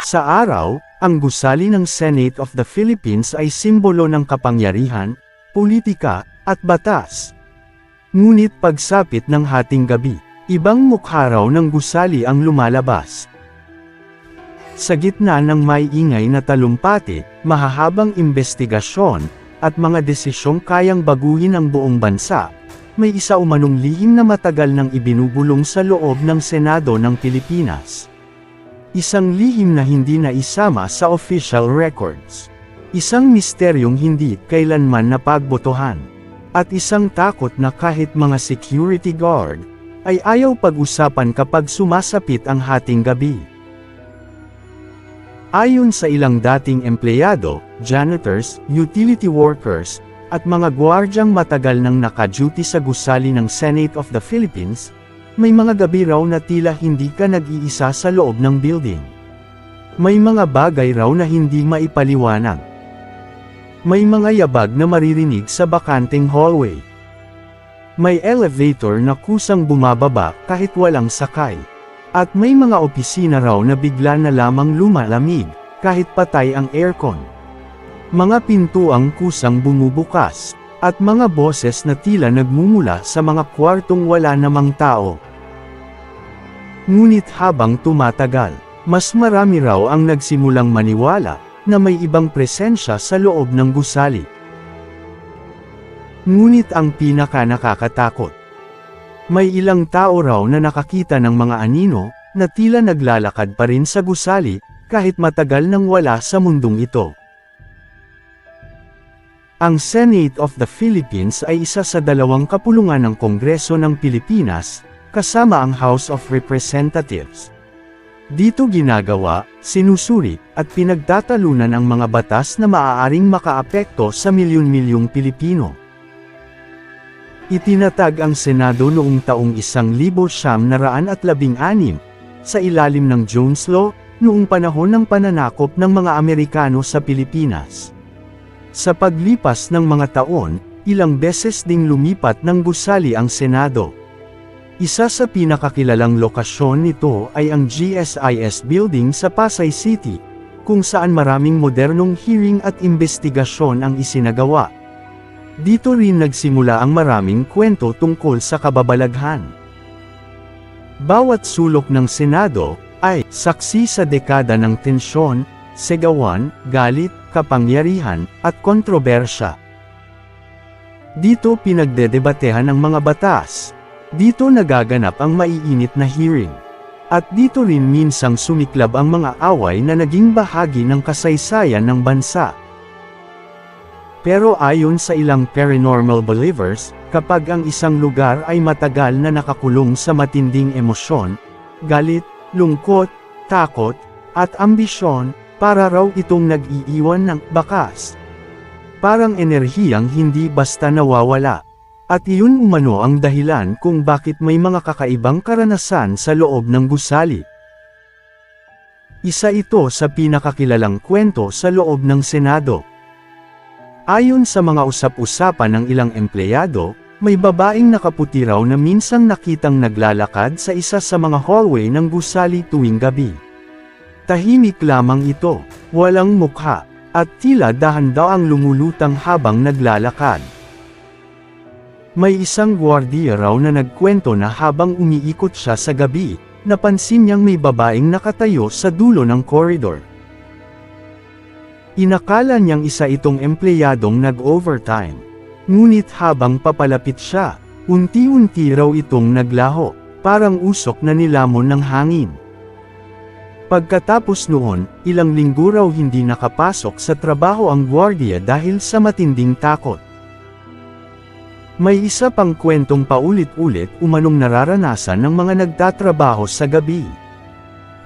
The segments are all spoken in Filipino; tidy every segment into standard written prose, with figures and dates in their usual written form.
Sa araw, ang gusali ng Senate of the Philippines ay simbolo ng kapangyarihan, politika, at batas. Ngunit pagsapit ng hating gabi, ibang mukha raw ng gusali ang lumalabas. Sa gitna ng may ingay na talumpati, mahahabang investigasyon, at mga desisyong kayang baguhin ang buong bansa, may isa umanong lihim na matagal nang ibinubulong sa loob ng Senado ng Pilipinas. Isang lihim na hindi na isama sa official records. Isang misteryong hindi kailanman napagbotohan. At isang takot na kahit mga security guard, ay ayaw pag-usapan kapag sumasapit ang hating gabi. Ayon sa ilang dating empleyado, janitors, utility workers, at mga gwardyang matagal nang naka-duty sa gusali ng Senate of the Philippines, may mga gabi raw na tila hindi ka nag-iisa sa loob ng building. May mga bagay raw na hindi maipaliwanag. May mga yabag na maririnig sa bakanteng hallway. May elevator na kusang bumababa kahit walang sakay. At may mga opisina raw na bigla na lamang lumalamig, kahit patay ang aircon. Mga pintuang kusang bumubukas, at mga boses na tila nagmumula sa mga kwartong wala namang tao. Ngunit habang tumatagal, mas marami raw ang nagsimulang maniwala na may ibang presensya sa loob ng gusali. Ngunit ang pinaka-nakakatakot, may ilang tao raw na nakakita ng mga anino, na tila naglalakad pa rin sa gusali, kahit matagal nang wala sa mundong ito. Ang Senate of the Philippines ay isa sa dalawang kapulungan ng Kongreso ng Pilipinas, kasama ang House of Representatives. Dito ginagawa, sinusuri, at pinagtatalunan ang mga batas na maaaring makaapekto sa milyon-milyong Pilipino. Itinatag ang Senado noong taong 1916 sa ilalim ng Jones Law, noong panahon ng pananakop ng mga Amerikano sa Pilipinas. Sa paglipas ng mga taon, ilang beses ding lumipat ng gusali ang Senado. Isa sa pinakakilalang lokasyon nito ay ang GSIS Building sa Pasay City, kung saan maraming modernong hearing at investigasyon ang isinagawa. Dito rin nagsimula ang maraming kwento tungkol sa kababalaghan. Bawat sulok ng Senado ay saksi sa dekada ng tensyon, sigawan, galit, kapangyarihan, at kontrobersya. Dito pinagdedebatehan ang mga batas. Dito nagaganap ang maiinit na hearing. At dito rin minsang sumiklab ang mga away na naging bahagi ng kasaysayan ng bansa. Pero ayon sa ilang paranormal believers, kapag ang isang lugar ay matagal na nakakulong sa matinding emosyon, galit, lungkot, takot, at ambisyon, para raw itong nag-iiwan ng bakas. Parang enerhiyang hindi basta nawawala. At iyon umano ang dahilan kung bakit may mga kakaibang karanasan sa loob ng gusali. Isa ito sa pinakakilalang kwento sa loob ng Senado. Ayon sa mga usap-usapan ng ilang empleyado, may babaeng nakaputi raw na minsang nakitang naglalakad sa isa sa mga hallway ng gusali tuwing gabi. Tahimik lamang ito, walang mukha, at tila dahan-daang lumulutang habang naglalakad. May isang gwardiya raw na nagkwento na habang umiikot siya sa gabi, napansin niyang may babaeng nakatayo sa dulo ng koridor. Inakala niyang isa itong empleyadong nag-overtime. Ngunit habang papalapit siya, unti-unti raw itong naglaho, parang usok na nilamon ng hangin. Pagkatapos noon, ilang linggo raw hindi nakapasok sa trabaho ang gwardiya dahil sa matinding takot. May isa pang kwentong paulit-ulit umanong nararanasan ng mga nagtatrabaho sa gabi.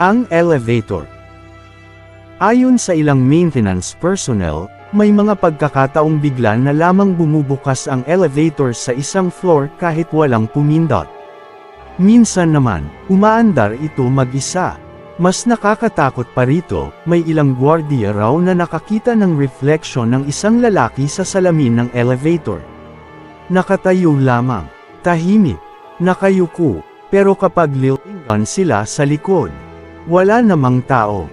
Ang elevator. Ayon sa ilang maintenance personnel, may mga pagkakataong bigla na lamang bumubukas ang elevator sa isang floor kahit walang pumindot. Minsan naman, umaandar ito mag-isa. Mas nakakatakot pa rito, may ilang gwardiya raw na nakakita ng refleksyon ng isang lalaki sa salamin ng elevator. Nakatayo lamang, tahimik, nakayuko, pero kapag lilingan sila sa likod, wala namang tao.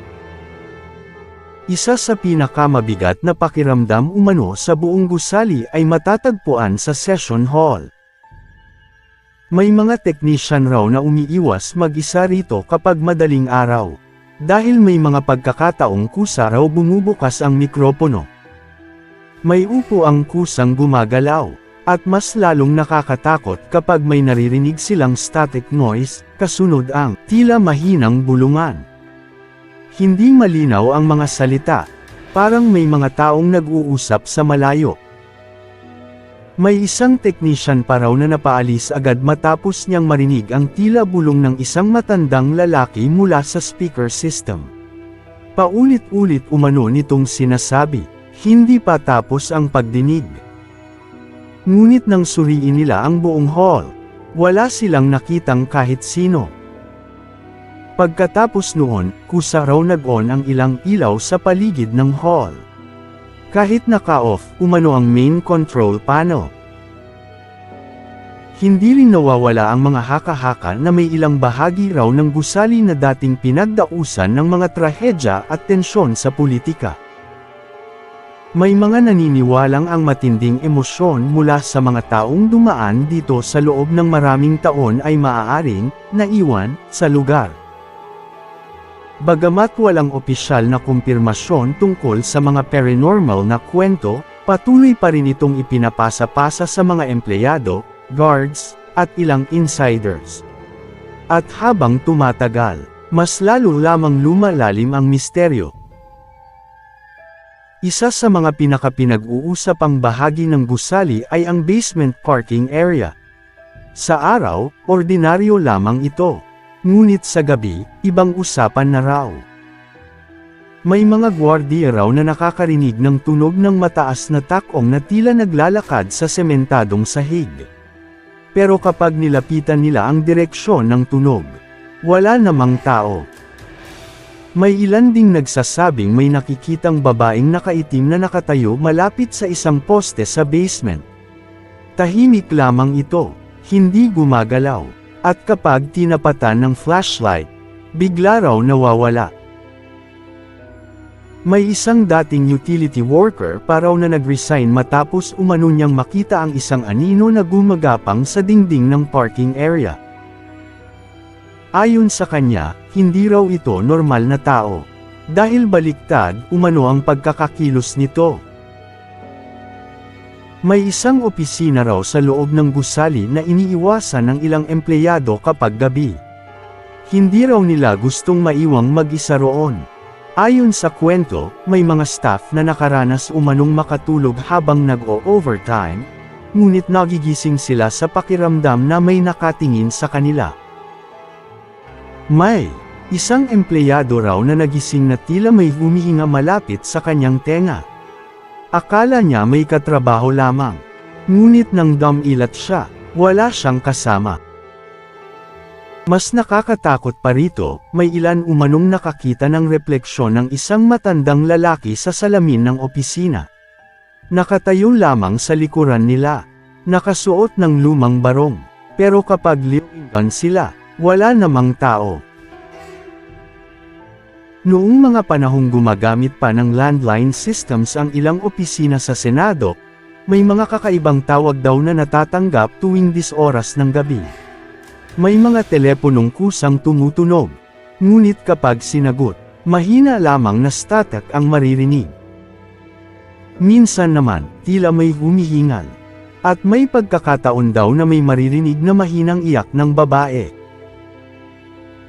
Isa sa pinakamabigat na pakiramdam umano sa buong gusali ay matatagpuan sa session hall. May mga technician raw na umiiwas mag-isa rito kapag madaling araw. Dahil may mga pagkakataong kusa raw bumubukas ang mikropono. May upo ang kusang gumagalaw, at mas lalong nakakatakot kapag may naririnig silang static noise, kasunod ang tila mahinang bulungan. Hindi malinaw ang mga salita, parang may mga taong nag-uusap sa malayo. May isang technician pa raw na napaalis agad matapos niyang marinig ang tila bulong ng isang matandang lalaki mula sa speaker system. Paulit-ulit umano nitong sinasabi, hindi pa tapos ang pagdinig. Ngunit nang suriin nila ang buong hall, wala silang nakitang kahit sino. Pagkatapos noon, kusa raw nag-on ang ilang ilaw sa paligid ng hall. Kahit naka-off, umano ang main control panel. Hindi rin nawawala ang mga haka-haka na may ilang bahagi raw ng gusali na dating pinagdausan ng mga trahedya at tensyon sa politika. May mga naniniwalang ang matinding emosyon mula sa mga taong dumaan dito sa loob ng maraming taon ay maaaring naiwan sa lugar. Bagamat walang opisyal na kumpirmasyon tungkol sa mga paranormal na kwento, patuloy pa rin itong ipinapasa-pasa sa mga empleyado, guards, at ilang insiders. At habang tumatagal, mas lalo lamang lumalalim ang misteryo. Isa sa mga pinaka-pinag-uusapang bahagi ng gusali ay ang basement parking area. Sa araw, ordinaryo lamang ito. Ngunit sa gabi, ibang usapan na raw. May mga gwardiya raw na nakakarinig ng tunog ng mataas na takong na tila naglalakad sa sementadong sahig. Pero kapag nilapitan nila ang direksyon ng tunog, wala namang tao. May ilan ding nagsasabing may nakikitang babaeng nakaitim na nakatayo malapit sa isang poste sa basement. Tahimik lamang ito, hindi gumagalaw. At kapag tinapatan ng flashlight, bigla raw nawawala. May isang dating utility worker pa raw na nag-resign matapos umano niyang makita ang isang anino na gumagapang sa dingding ng parking area. Ayon sa kanya, hindi raw ito normal na tao. Dahil baliktad, umano ang pagkakakilos nito. May isang opisina raw sa loob ng gusali na iniiwasan ng ilang empleyado kapag gabi. Hindi raw nila gustong maiwang mag-isa roon. Ayon sa kwento, may mga staff na nakaranas umanong makatulog habang nag-o-overtime, ngunit nagigising sila sa pakiramdam na may nakatingin sa kanila. May isang empleyado raw na nagising na tila may humihinga malapit sa kanyang tenga. Akala niya may katrabaho lamang. Ngunit nang dumilat siya, wala siyang kasama. Mas nakakatakot pa rito, may ilan umanong nakakita ng refleksyon ng isang matandang lalaki sa salamin ng opisina. Nakatayo lamang sa likuran nila. Nakasuot ng lumang barong. Pero kapag liwangan sila, wala namang tao. Noong mga panahong gumagamit pa ng landline systems ang ilang opisina sa Senado, may mga kakaibang tawag daw na natatanggap tuwing 10 oras ng gabi. May mga teleponong kusang tumutunog, ngunit kapag sinagot, mahina lamang na static ang maririnig. Minsan naman, tila may humihingal. At may pagkakataon daw na may maririnig na mahinang iyak ng babae.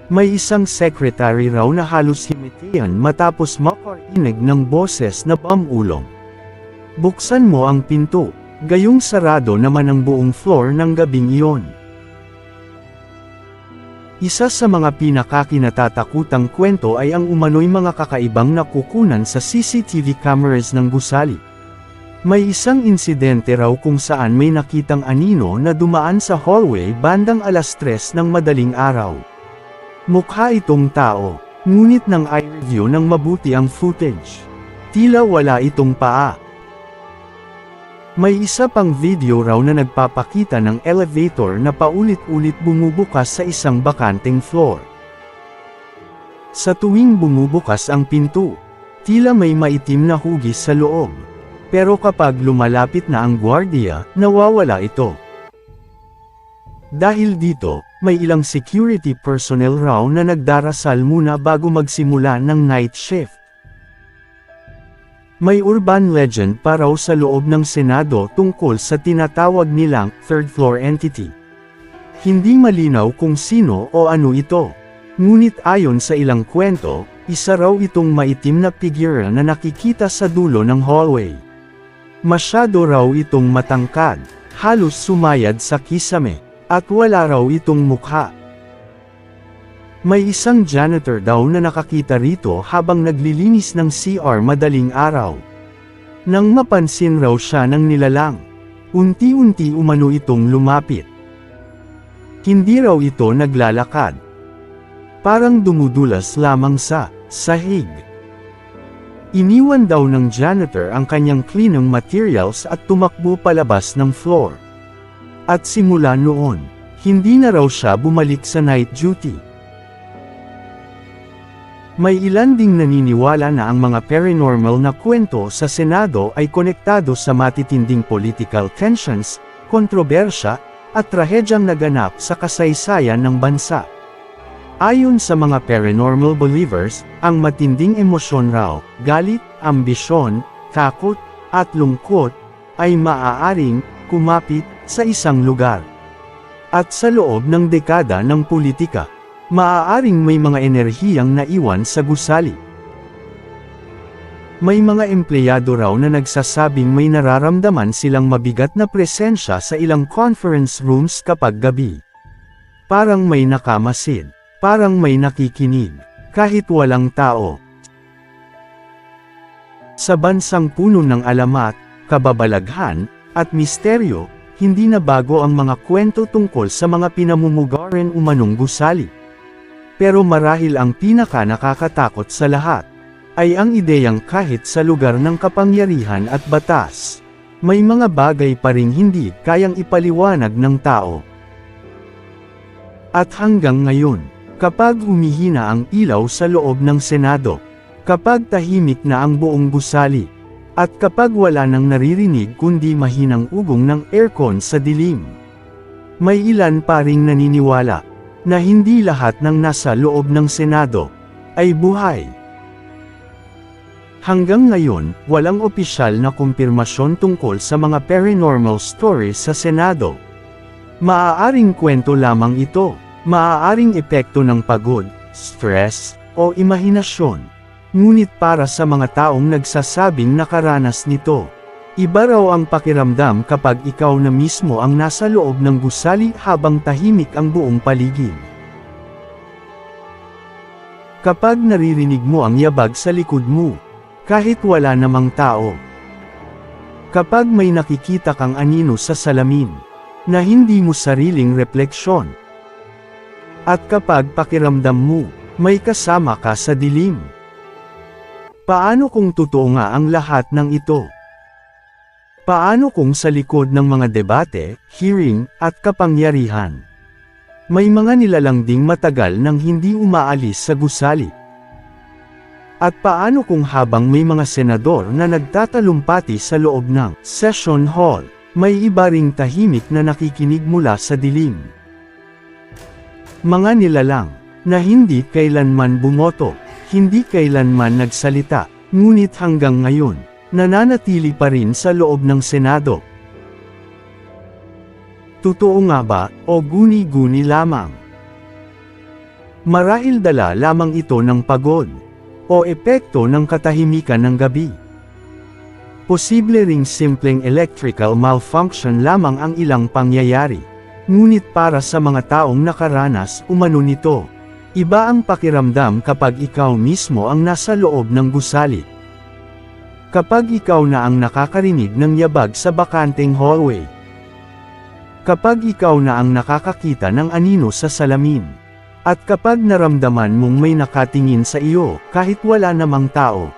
May isang secretary raw na halos himatayan matapos makarinig ng boses na bamulong. Buksan mo ang pinto, gayong sarado naman ang buong floor ng gabing iyon. Isa sa mga pinakakinatatakutang kwento ay ang umano'y mga kakaibang nakukunan sa CCTV cameras ng gusali. May isang insidente raw kung saan may nakitang anino na dumaan sa hallway bandang 3:00 ng madaling araw. Mukha itong tao, ngunit nang i-review ng mabuti ang footage, tila wala itong paa. May isa pang video raw na nagpapakita ng elevator na paulit-ulit bumubukas sa isang bakanteng floor. Sa tuwing bumubukas ang pinto, Tila may maitim na hugis sa loob. Pero kapag lumalapit na ang gwardiya, nawawala ito. Dahil dito, may ilang security personnel raw na nagdarasal muna bago magsimula ng night shift. May urban legend pa raw sa loob ng Senado tungkol sa tinatawag nilang third floor entity. Hindi malinaw kung sino o ano ito. Ngunit ayon sa ilang kwento, isa raw itong maitim na figure na nakikita sa dulo ng hallway. Masyado raw itong matangkad, halos sumayad sa kisame, at wala raw itong mukha. May isang janitor daw na nakakita rito habang naglilinis ng CR madaling araw. Nang mapansin raw siya ng nilalang, unti-unti umano itong lumapit. Hindi raw ito naglalakad. Parang dumudulas lamang sa sahig. Iniwan daw ng janitor ang kanyang cleaning materials at tumakbo palabas ng floor. At simula noon, hindi na raw siya bumalik sa night duty. May ilan ding naniniwala na ang mga paranormal na kwento sa Senado ay konektado sa matitinding political tensions, kontrobersya, at trahedyang naganap sa kasaysayan ng bansa. Ayon sa mga paranormal believers, ang matinding emosyon raw, galit, ambisyon, takot, at lungkot, ay maaaring kumapit sa isang lugar. At sa loob ng dekada ng politika, maaaring may mga enerhiyang naiwan sa gusali. May mga empleyado raw na nagsasabing may nararamdaman silang mabigat na presensya sa ilang conference rooms kapag gabi. Parang may nakamasid. Parang may nakikinig, kahit walang tao. Sa bansang puno ng alamat, kababalaghan, at misteryo, hindi na bago ang mga kwento tungkol sa mga pinamumugaran umanong gusali. Pero marahil ang pinaka nakakatakot sa lahat, ay ang ideyang kahit sa lugar ng kapangyarihan at batas, may mga bagay pa ring hindi kayang ipaliwanag ng tao. At hanggang ngayon, kapag humihina ang ilaw sa loob ng Senado, kapag tahimik na ang buong gusali, at kapag wala nang naririnig kundi mahinang ugong ng aircon sa dilim, may ilan pa ring naniniwala na hindi lahat ng nasa loob ng Senado ay buhay. Hanggang ngayon, walang opisyal na kumpirmasyon tungkol sa mga paranormal stories sa Senado. Maaaring kwento lamang ito. Maaaring epekto ng pagod, stress, o imahinasyon. Ngunit para sa mga taong nagsasabing nakaranas nito, iba raw ang pakiramdam kapag ikaw na mismo ang nasa loob ng gusali habang tahimik ang buong paligid. Kapag naririnig mo ang yabag sa likod mo, kahit wala namang tao. Kapag may nakikita kang anino sa salamin, na hindi mo sariling refleksyon. At kapag pakiramdam mo, may kasama ka sa dilim. Paano kung totoo nga ang lahat ng ito? Paano kung sa likod ng mga debate, hearing, at kapangyarihan, may mga nilalang ding matagal nang hindi umaalis sa gusali? At paano kung habang may mga senador na nagtatalumpati sa loob ng session hall, may iba ring tahimik na nakikinig mula sa dilim? Mga nilalang, na hindi kailanman bumoto, hindi kailanman nagsalita, ngunit hanggang ngayon, nananatili pa rin sa loob ng Senado. Totoo nga ba, o guni-guni lamang? Marahil dala lamang ito ng pagod, o epekto ng katahimikan ng gabi. Posible ring simpleng electrical malfunction lamang ang ilang pangyayari. Ngunit para sa mga taong nakaranas umano nito, iba ang pakiramdam kapag ikaw mismo ang nasa loob ng gusali. Kapag ikaw na ang nakakarinig ng yabag sa bakanteng hallway. Kapag ikaw na ang nakakakita ng anino sa salamin. At kapag naramdaman mong may nakatingin sa iyo kahit wala namang tao.